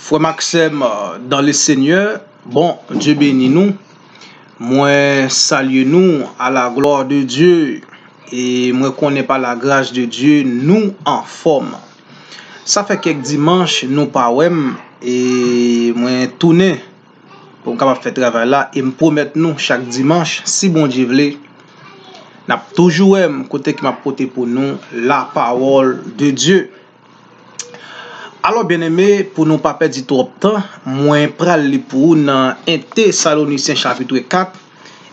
Frère Maxime, dans le Seigneur, bon, Dieu bénit nous. Moi, salue nous à la gloire de Dieu. Et moi, connais pas la grâce de Dieu, nous en forme. Ça fait quelques dimanches, nous pas et moi, tourner pour capable faire travail là. Et me promettre nous chaque dimanche, si bon Dieu veut, n'a toujours côté qui m'a porté pour nous la parole de Dieu. Alors bien aimé, pour nous pas perdre trop de temps, moi pral li pour dans 1 Thessaloniciens chapitre 4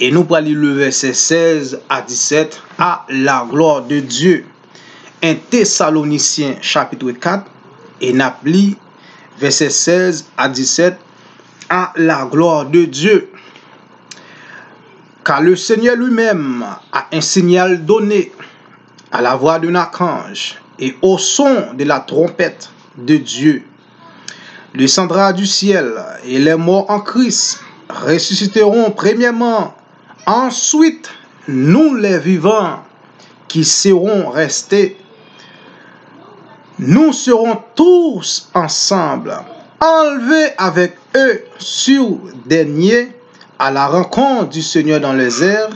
et nous pral lire le verset 16 à 17 à la gloire de Dieu. 1 Thessaloniciens chapitre 4 et n'a li verset 16 à 17 à la gloire de Dieu. Car le Seigneur lui-même a un signal donné à la voix d'un archange et au son de la trompette de Dieu descendra du ciel et les morts en Christ ressusciteront premièrement. Ensuite, nous les vivants qui serons restés, nous serons tous ensemble enlevés avec eux sur des nuées à la rencontre du Seigneur dans les airs,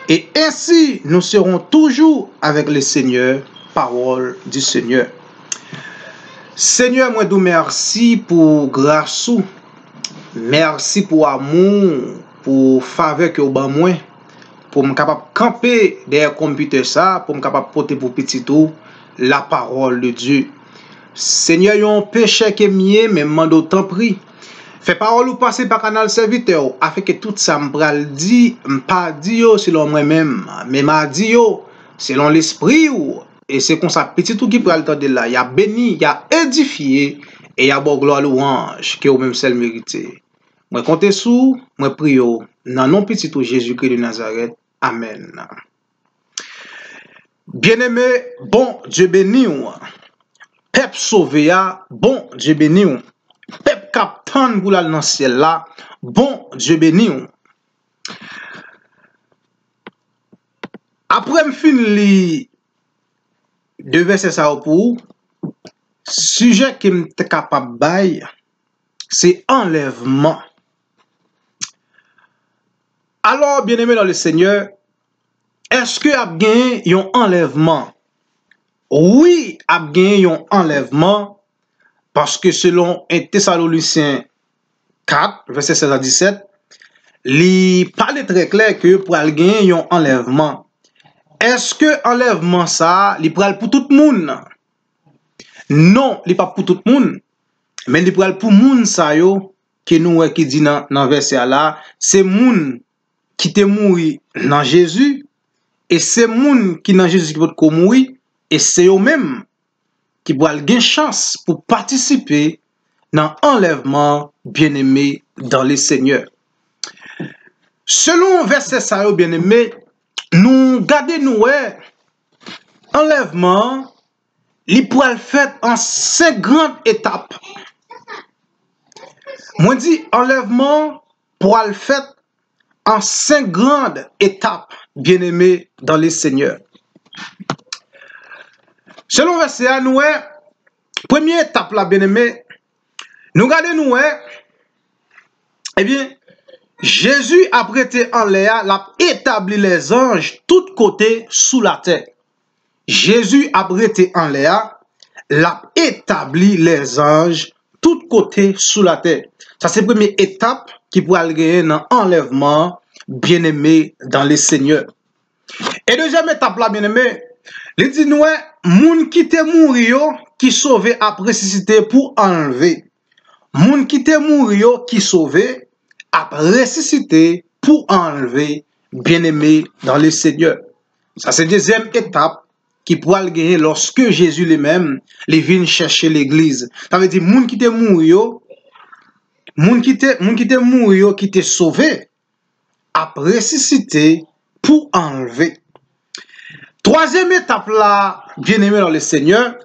et ainsi nous serons toujours avec le Seigneur. Parole du Seigneur. Seigneur, moi vous merci pour grâce, merci pour amour, pour faveur que vous avez moi, pour me capable camper derrière computer ça, pour me capable porter pour petit tout la parole de Dieu. Seigneur, yon péché qui est mien, mais m'en d'autant pris. Fait parole ou passer par canal serviteur, afin que tout ça m'pral dit, m'pas dit yo selon moi-même, mais m'a dit yo selon l'esprit ou. Et c'est comme ça, petit tout qui pral tendre là, il a béni, il a édifié, et il a bon gloire louange, que ou même seul mérité. Moi comptez sous, moi prie dans le nom petit tout Jésus-Christ de Nazareth. Amen. Bien-aimé, bon Dieu béni ou. Pep sauvé, bon Dieu béni ou. Pep captain pour la dans ciel là, bon Dieu béni ou. Après me fin li deux versets ça pour sujet qui m'était capable bail, c'est enlèvement. Alors bien aimé dans le Seigneur, est-ce que a gagné un enlèvement? Oui, a gagné un enlèvement parce que selon 1 Thessaloniciens 4 verset 16 à 17, il parle très clair que pour gagner un enlèvement. Est-ce que enlèvement ça, il pral pour tout le monde? Non, il pas pour tout le monde, mais il pral pour monde ça yo que nous qui dit dans verset là, c'est monde qui te mouri dans Jésus et c'est monde qui dans Jésus qui peut mourir et c'est eux même qui pral gain chance pour participer dans enlèvement bien-aimé dans le Seigneur. Selon verset ça yo bien-aimé, nous gardons nous enlèvement, il pourra le faire en 5 grandes étapes. Moi dit enlèvement pourra le faire en 5 grandes étapes, bien-aimés dans les Seigneurs. Selon verset à nous, première étape là, bien-aimé, nous gardons nous, eh bien, Jésus a prêté en l'air, l'a établi les anges tout côté sous la terre. Jésus a prêté en l'air, l'a établi les anges tout côté sous la terre. Ça c'est la première étape qui pourra gagner dans enlèvement bien-aimé dans les seigneurs. Et deuxième étape là bien-aimé, il dit nous moun qui te mourir qui sauvé a ressuscité pour enlever. Moun qui te mourir qui sauvé a ressuscité pour enlever bien-aimé dans le Seigneur. Ça c'est deuxième étape qui pourra le gagner lorsque Jésus lui-même les vient chercher l'église. Ça veut dire moun qui te mourir, moun qui te mourir qui te sauvé a ressuscité pour enlever. Troisième étape là, bien-aimé dans le Seigneur,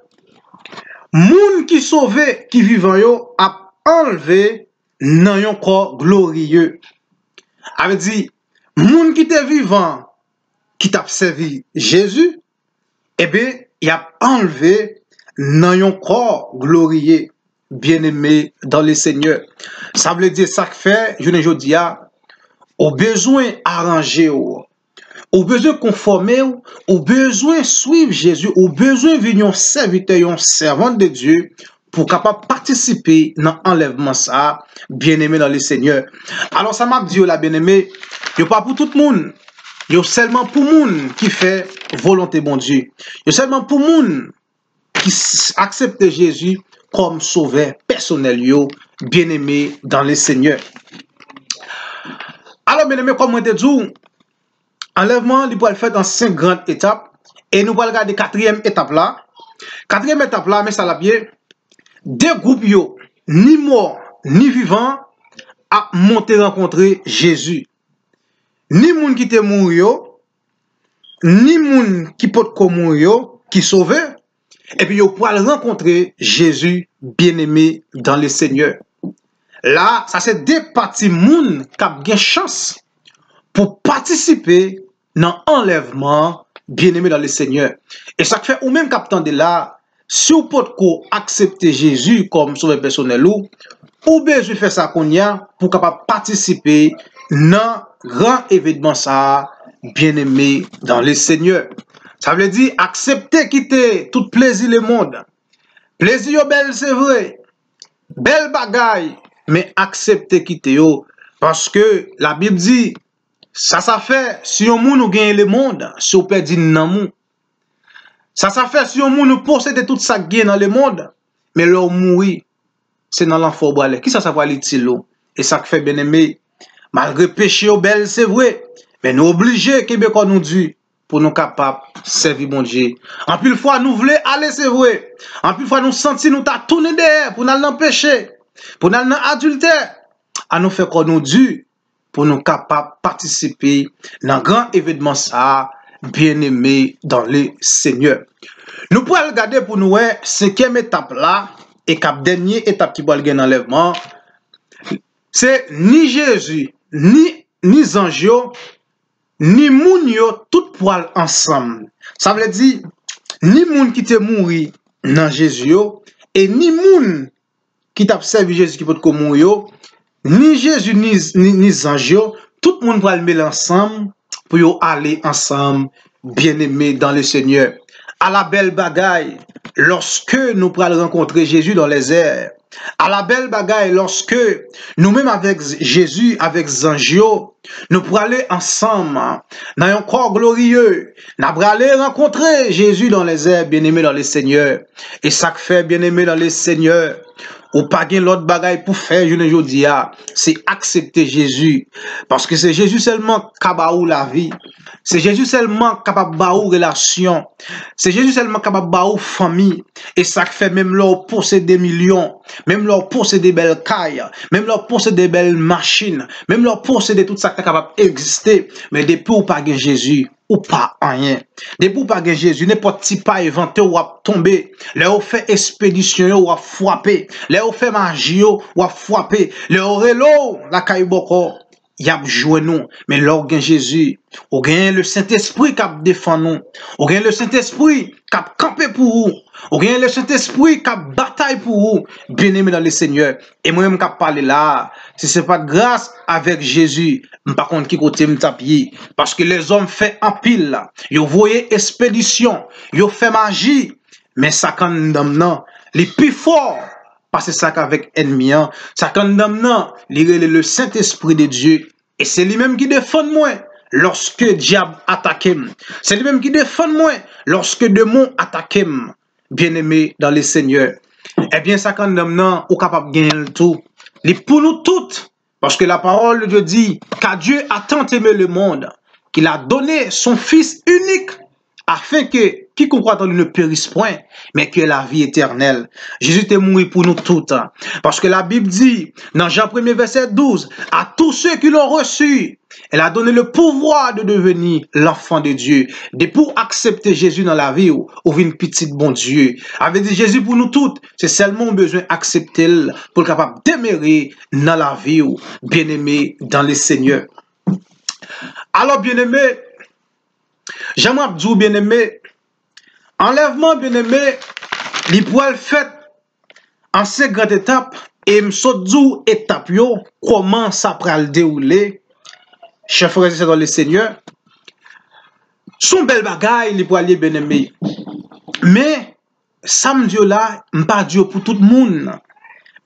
moun qui sauvé qui vivant yo a enlevé dans yon corps glorieux. Avait dit, moun qui te vivant, qui t'a servi Jésus, eh bien, il a enlevé dans yon corps glorieux. bien-aimé dans le Seigneur. Ça veut dire ça que fait, je ne dis pas, au besoin arranger, au besoin conformer, au besoin suivre Jésus, au besoin venir serviteur, un servant de Dieu, pour capable participer dans l'enlèvement ça, bien-aimé dans le Seigneur. Alors ça m'a dit, la bien-aimé, il n'y a pas pour tout le monde. Il y a seulement pour le monde qui fait volonté bon Dieu. Il y a seulement pour le monde qui accepte Jésus comme sauveur personnel, bien-aimé dans le Seigneur. Alors, bien-aimé, comme on te dit, enlèvement, il peut le faire dans 5 grandes étapes. Et nous allons regarder la 4e étape là. 4e étape là, mais ça l'a bien. Deux groupes, ni morts, ni vivants, à monter rencontrer Jésus. Ni moun qui te mort, ni moun qui peut mourir, qui sauvé. Et puis, vous pouvez rencontrer Jésus bien-aimé dans le Seigneur. Là, ça c'est deux parties moun qui ont une chance pour participer dans l'enlèvement bien-aimé dans le Seigneur. Et ça fait ou même captant de là, si vous pouvez accepter Jésus comme sauveur personnel ou besoin faire ça qu'on y a pour capable participer dans grand événement ça bien-aimé dans le Seigneur. Ça veut dire accepter quitter tout plaisir le monde. Plaisir belle c'est vrai. Belle bagaille, mais accepter quitter yo parce que la Bible dit ça fait si on moun ou gagne le monde, si on perd nan moun. Ça fait si on moun ou possède tout ça gagne dans le monde, mais l'on mourir, c'est dans l'enfer boire. Qui ça va l'utile et ça fait bien aimé malgré péché au belle c'est vrai, mais nous obligés Québécois nous dit pour nous capables servir bon Dieu. En plus fois nous voulons aller c'est vrai. En plus fois nous sentir nous t'a tourner derrière pour nous l'empêcher, pour nous l'adultère. À nous faire qu'on nous dit pour nous capables participer dans grand événement ça bien-aimé dans le Seigneur. Nous pouvons regarder pour nous 5e étape là et cap dernière étape qui va le dans l'enlèvement. C'est ni Jésus, ni ange, ni moun yo tout poil ensemble. Ça veut dire ni moun qui te mouri dans Jésus et ni moun qui t'a servi Jésus qui peut te mourir, ni Jésus ni ange, tout le monde va le mettre ensemble pour aller ensemble bien-aimés dans le Seigneur. À la belle bagaille lorsque nous pourrons rencontrer Jésus dans les airs. À la belle bagaille lorsque nous-mêmes avec Jésus, avec Zangio, nous pourrons aller ensemble dans un corps glorieux. Nous pourrons aller rencontrer Jésus dans les airs, bien-aimés dans le Seigneur. Et ça fait bien-aimés dans le Seigneur. Ou pas gain l'autre bagaille pour faire, je ne dis pas, c'est accepter Jésus. Parce que c'est Jésus seulement qui a baou la vie. C'est Jésus seulement capable de baou relation. C'est Jésus seulement capable de baou famille. Et ça fait même leur posséder des millions, même leur posséder des belles cailles, même leur posséder des belles machines, même leur posséder tout ça qui est capable d'exister. Mais depuis ou pas gain Jésus, ou pas rien. Depuis ou pas gain Jésus, n'importe qui pas inventé ou a tombé. Là où fait expédition ou a frappé. Là où fait magie ou a frappé. Là où relo la caille boko. Y a joué nous, mais là, gain Jésus, ou gain le Saint-Esprit qui a défend nous, ou gain le Saint-Esprit qui a campé pour vous, ou gain le Saint-Esprit qui a bataille pour vous, bien-aimé dans le Seigneur. Et moi-même qui a parlé là, si ce n'est pas grâce avec Jésus, par contre, qui côté me tapier, parce que les hommes fait en pile là, ils voyaient expédition, ils fait magie, mais ça quand non, les plus forts. Parce que ça qu'avec ennemi, ça condamne le Saint-Esprit de Dieu. Et c'est lui-même qui défend moi lorsque le diable attaque. C'est lui-même qui défend moi lorsque le démon attaque. Bien-aimé dans le Seigneur. Eh bien, ça condamne ou capable de gagner le tout. Les pour nous toutes. Parce que la parole de Dieu dit qu'à Dieu a tant aimé le monde qu'il a donné son Fils unique afin que quiconque croit en lui ne périsse point, mais que la vie éternelle. Jésus est mort pour nous toutes. Parce que la Bible dit, dans Jean 1er verset 12, à tous ceux qui l'ont reçu, elle a donné le pouvoir de devenir l'enfant de Dieu. De pour accepter Jésus dans la vie, ou une petite bon Dieu. Avait dit Jésus pour nous toutes, c'est seulement besoin d'accepter pour être capable d'aimer dans la vie, ou bien-aimé dans le Seigneur. Alors, bien-aimé, j'aimerais dire, bien-aimé, enlèvement, bien-aimé, il pourrait le faire en ces grandes étapes, et m'sodou étape yo, comment ça pral dérouler, chers frères et sœurs dans le Seigneur, son bel bagay, li pou aller bien aimé. Mais, ça me dit là, m'pas Dieu pour tout le monde.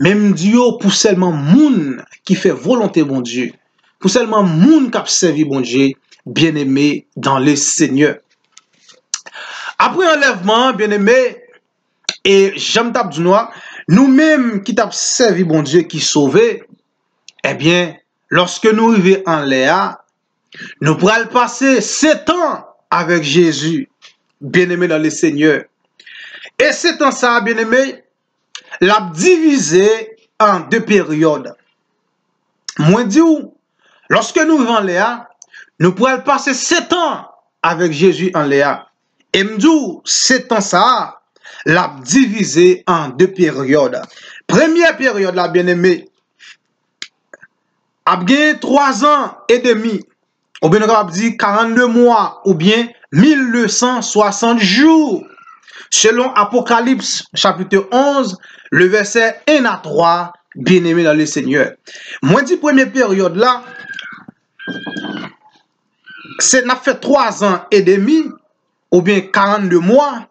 Même Dieu pour seulement moun qui fait volonté bon Dieu. Pour seulement moun qui a servi bon Dieu, bien aimé dans le Seigneur. Après enlèvement, bien aimé, et j'aime tape du noir, nous-mêmes qui t'avons servi bon Dieu, qui sauvé, eh bien, lorsque nous arrivons en Léa, nous pourrons passer 7 ans avec Jésus, bien aimé dans le Seigneur. Et 7 ans ça, bien aimé, l'a divisé en 2 périodes. Moi, dis lorsque nous vivons en Léa, nous pourrons passer 7 ans avec Jésus en Léa. Et m'dou, 7 ans ça, l'a divisé en 2 périodes. Première période, là, bien aimé, a bien 3 ans et demi, ou bien on va dire 42 mois, ou bien 1260 jours. Selon Apocalypse chapitre 11, le verset 1 à 3, bien aimé dans le Seigneur. Moi, dit première période là, c'est n'a fait 3 ans et demi, ou bien 42 mois,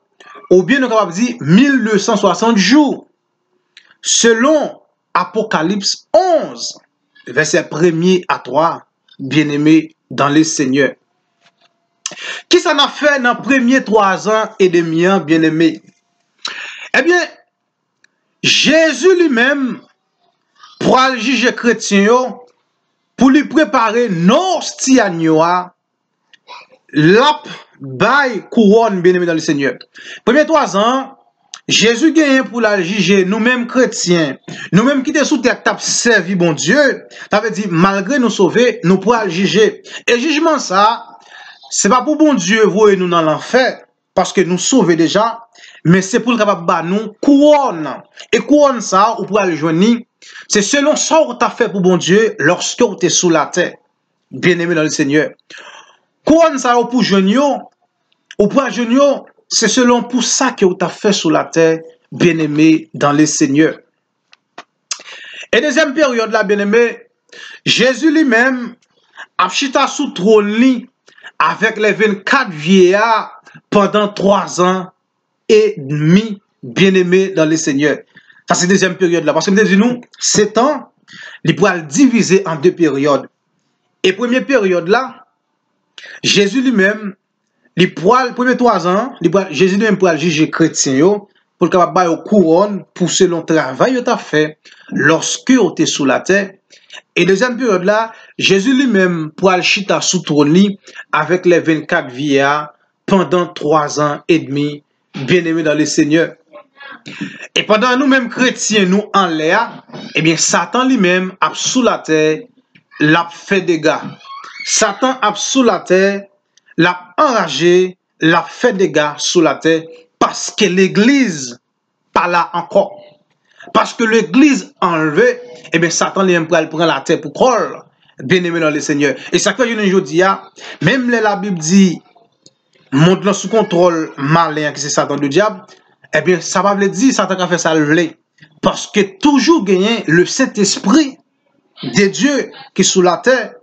ou bien on va dire 1260 jours. Selon Apocalypse 11, verset 1 à 3, bien aimé dans le Seigneur. Qui ça n'a fait dans les premiers 3 ans et demi, bien aimé? Eh bien, Jésus lui-même, pour aller juger chrétien, pour lui préparer nos stiagnois, la baille couronne, bien aimé dans le Seigneur. Premiers 3 ans, Jésus gagne pour la juger nous-mêmes chrétiens, nous-mêmes qui étaient sous terre, qui servi bon Dieu, ça veut dire, malgré nous sauver, nous pourrons le juger. Et jugement ça, c'est pas pour bon Dieu voyer nous dans l'enfer, parce que nous sauver déjà, mais c'est pour le capable de nous couronne. Et couronne ça, ou pour aller joindre, c'est selon ça que tu as fait pour bon Dieu lorsque tu es sous la terre, bien aimé dans le Seigneur. Couronne ça, ou pour joindre, ou pour joindre, c'est selon pour ça que tu as fait sous la terre, bien aimé dans le Seigneur. Et deuxième période là, bien aimé, Jésus lui-même a chita sous trône avec les 24 vieillards pendant 3 ans et demi, bien aimé dans le Seigneur. Ça, c'est la deuxième période là. Parce que nous disons, 7 ans, il pourra le diviser en 2 périodes. Et première période là, Jésus lui-même, les premiers 3 ans, Jésus lui-même pourra juger chrétien pour le capable au couronne pour selon travail que tu as fait lorsque tu es sous la terre. Et deuxième période là, Jésus lui-même pourra le chita sous trône avec les 24 vieillards pendant 3 ans et demi, bien aimé dans le Seigneur. Et pendant nous-mêmes chrétiens, nous en l'air, eh bien Satan lui-même a sous la terre, l'a fait des dégâts. Satan a sous la terre, l'a enragé, l'a fait des dégâts sous la terre, parce que l'église pas là encore. Parce que l'église enlevée, eh bien Satan lui-même prend la terre pour croire, bien aimé dans le Seigneur. Et ça fait une journée, même la Bible dit, montre sous contrôle malin, que c'est Satan le diable, eh bien ça va veut dire Satan a fait ça lever. Parce que toujours gagner le Saint-Esprit de Dieu qui est sous la terre.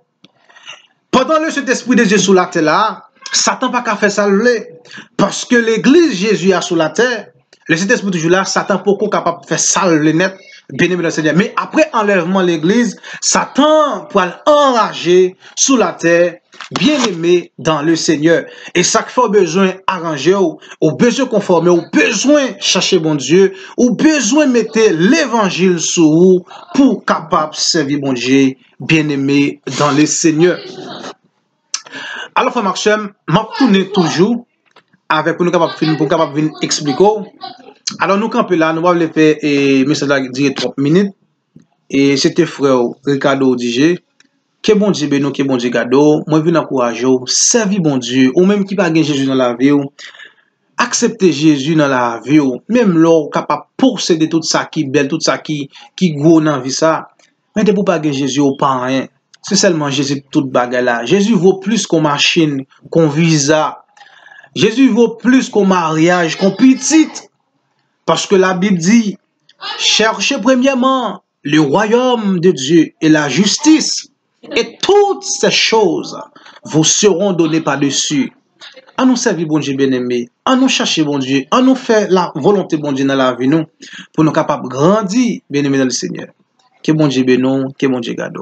Pendant le Saint-Esprit de Dieu sous la terre là, Satan n'a pas fait ça lever. Parce que l'église Jésus a sous la terre, le Saint-Esprit toujours là, Satan n'est pas capable de faire ça le net, bien aimé dans le Seigneur. Mais après enlèvement de l'église, Satan peut enrager sous la terre, bien aimé dans le Seigneur. Et ça fait besoin arranger, ou besoin conformer, ou besoin chercher bon Dieu, ou besoin mettre l'évangile sur vous pour capable servir bon Dieu, bien aimé dans le Seigneur. Alors, frère Maxime, m'a tourné toujours avec pour nous capable venir expliquer. Alors, nous campons là, nous allons faire et message là dire 30 minutes. Et c'était frère Ricardo DJ. Que bon Dieu bénisse, que bon Dieu garde. Moi, je veux encourager, servir bon Dieu, ou même qui pas gagner Jésus dans la vie, accepter Jésus dans la vie, même là, capable de posséder tout ça qui est belle, tout ça qui gros dans la vie, ça. Mais de pour pas gagner Jésus, ou pas rien. C'est seulement Jésus toute bagarre là. Jésus vaut plus qu'une machine, qu'un visa. Jésus vaut plus qu'un mariage, qu'un petit. Parce que la Bible dit, Cherchez premièrement le royaume de Dieu et la justice, et toutes ces choses vous seront données par-dessus. À nous servir, bon Dieu bien-aimé, à nous chercher, bon Dieu, à nous faire la volonté, bon Dieu, dans la vie, nous, pour nous capables de grandir, bien-aimé dans le Seigneur. Que bon Dieu bénisse, que bon Dieu garde.